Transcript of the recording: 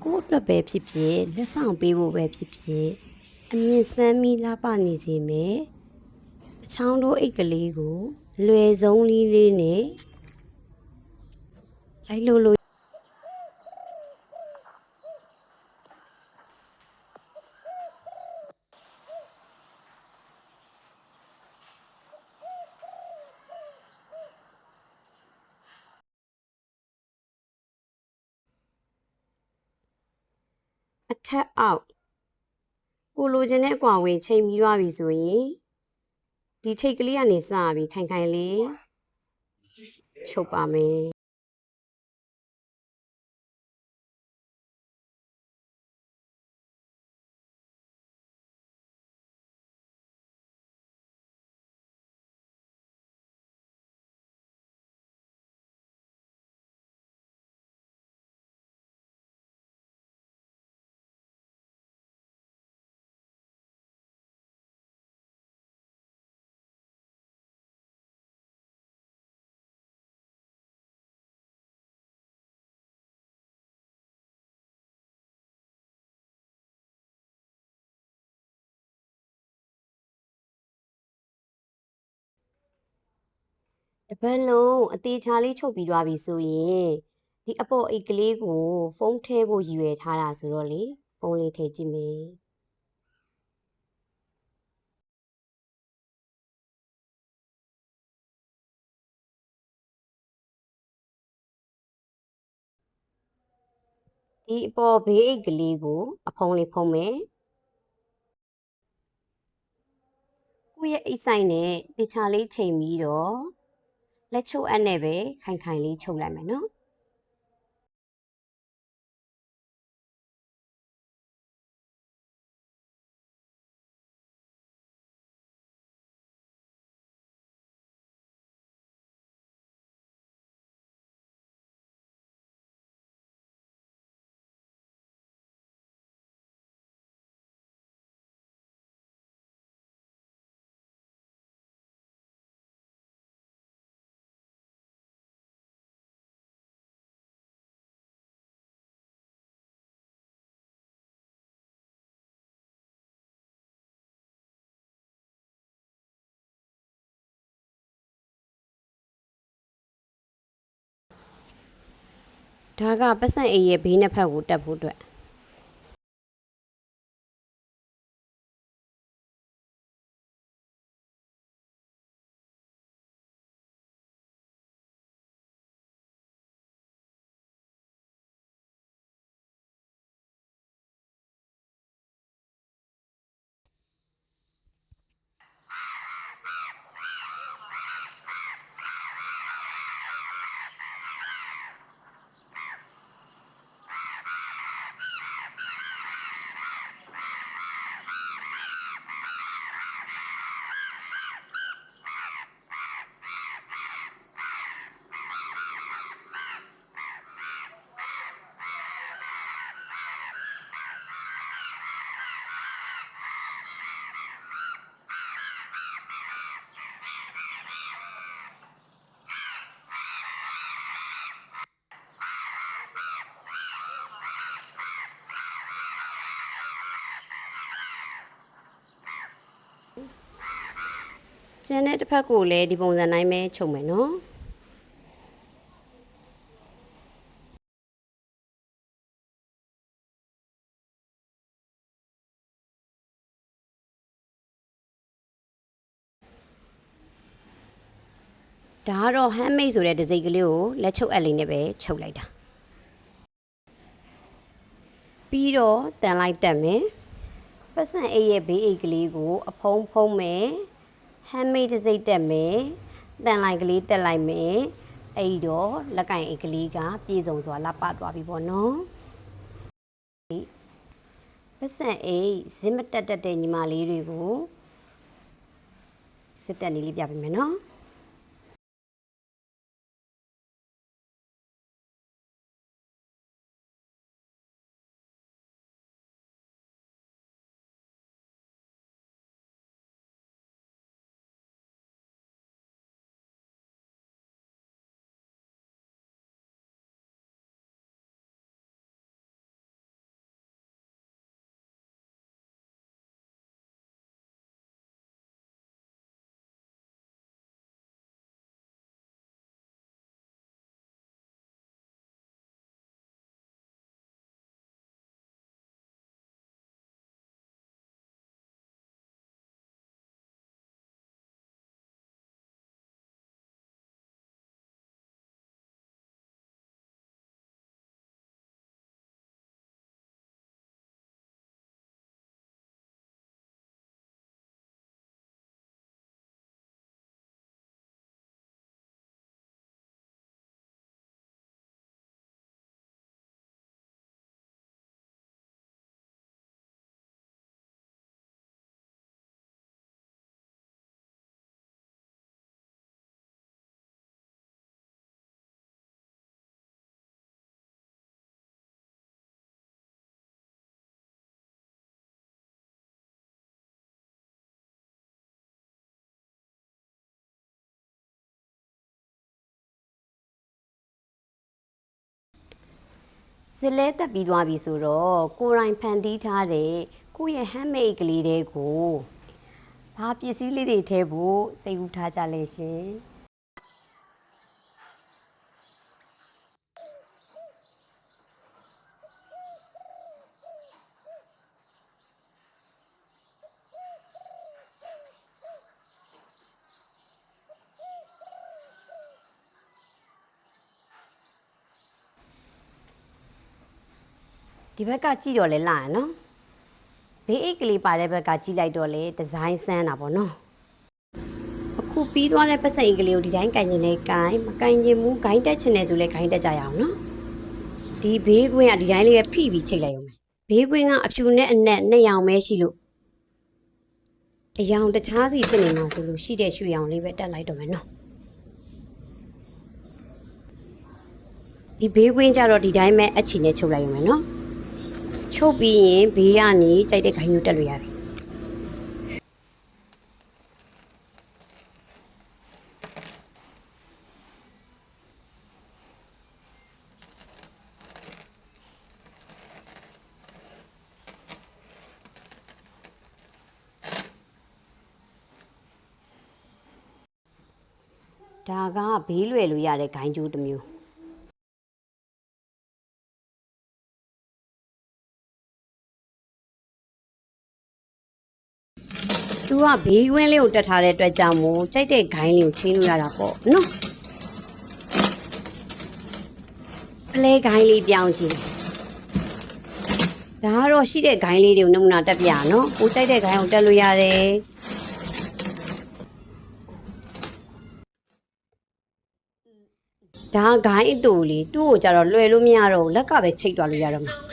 ကိုယ့်အတွက်ပဲဖြစ်ဖြစ်လက်ဆောင်ပေးဖို့ပဲဖြစ်ဖြစ်အမြင့်ဆန်းမိလာပနေစေမယ်အချောင်းတို့အိတ်ကလေးကိုလွယ်ဆုံးလေးနဲ့လိုက်လို့အထက်အောက်ကိုလိုချင်တဲ့အကွာဝင်ချိန်ပြီးသွားပြီဆိုရင်ဒီထိတ်ကလေးကနေစပြီးခိုင်ခိုင်လေးချုပ်ပါမယ်တပတ်လုံးအသေးချာလေးချုပ်ပြီးသွားပြီဆိုရင်ဒီအပေါ်အိတ်ကလေးကိုဖုံးထဲဖို့ရည်ရွယ်ထားတာဆိုတော့လေဖုံးလေးထည့်ကြည့်မယ်ဒီအပေါ်ဘေးအိတ်ကလေးကိုအဖုံးလေးဖုံးမယ်ကိုယ့်ရဲ့အိတ်ဆိုင်နဲ့တေချာလေးချိန်ပြီးတော့လက်ချုပ်အပ်နဲ့ပဲခိုင်ခိုင်လေးချုပ်လိုက်မယ်နော်ဒါကပတ်စံအိတ်ရဲ့ဘေးနှစ်ဖက်ကိုတက်ဖို့အတွက်ကျန်တဲ့တစ်ဖက်ကိုလည်းဒီပုံစံတိုင်းပဲချုပ်မယ်နော်ဒါကတော့ handmade ဆိုတဲ့ဒီဇိတ်ကလေးကိုလက်ချုပ်အပ်လေးနဲ့ပဲချုပ်လိုက်တာပြီးတော့တန်လိုက်တက်မယ်ပတ်စံအိတ်ရဲ့ဘေးအိတ်ကလေးကိုအဖုံးဖုံးမယ် handmade ဒီဇိတ်တက်မယ်တန်လိုက်ကလေးတက်လိုက်မယ်အဲ့တော့လက်ကင်အိတ်ကလေးကပြေဆုံးသွားလှပသွားပြီပေါ့နော်ပတ်စံအိတ်ဇစ်မတက်တဲ့ညီမလေးတွေကိုစစ်တက်နေလေးပြပေးမယ်နော် စစ်လဲတက်ပြီးသွားပြီဆိုတော့ကိုရိုင်းဖန်တီးထားတဲ့ကိုယ့်ရဲ့ handmade ကလေးတွေကိုဘာပစ္စည်းလေးတွေထဲဖို့စိတ်ကူးထားကြလဲရှင်ဒီဘက်ကကြည့်တော့လဲလာရနော်ဘေးအိတ်ကလေးပါတဲ့ဘက်ကကြည့်လိုက်တော့လဲဒီဇိုင်းဆန်းတာပေါ့နော်အခုပြီးသွားတဲ့ပတ်စံအိတ်ကလေးကိုဒီတိုင်းကင်ချင်လဲကင်မကင်ချင်ဘူးဂိုင်းတက်ချင်တယ်ဆိုလဲဂိုင်းတက်ကြရအောင်နော်ဒီဘေးကွင်းကဒီတိုင်းလေးပဲဖိပြီးချိတ်လိုက်အောင်မယ်ဘေးကွင်းကအဖြူနဲ့အနက်နှစ်ရောင်ပဲရှိလို့အရောင်တခြားစီဖြစ်နေမှာဆိုလို့ရှိတဲ့ရွှေရောင်လေးပဲတက်လိုက်တော့မယ်နော်ဒီဘေးကွင်းကြတော့ဒီတိုင်းပဲအချီနဲ့ချုပ်လိုက်ရုံပဲနော်ချုပ်ပြီးရင်ဘေးကနေကြိုက်တဲ့ခိုင်းမျိုးတက်လို့ရပြီဒါကဘေးလွယ်လို့ရတဲ့ဂိုင်းကျိုးတစ်မျိုးသူကဘေးကွင်းလေးကိုတက်ထားတဲ့အတွက်ကြောင့်မို့ကြိုက်တဲ့ဂိုင်းလေးကိုချင်းလို့ရတာပေါ့နော်ပလဲဂိုင်းလေးပြောင်းကြည့်ဒါကတော့ရှိတဲ့ဂိုင်းလေးတွေကိုနမူနာတက်ပြနော်ကိုကြိုက်တဲ့ဂိုင်းကိုတက်လို့ရတယ်ဒါဂိုင်းအတူလေးသူ့ကိုကြတော့လွယ်လို့မရတော့လက်ကပဲချိတ်သွားလို့ရတော့မှာ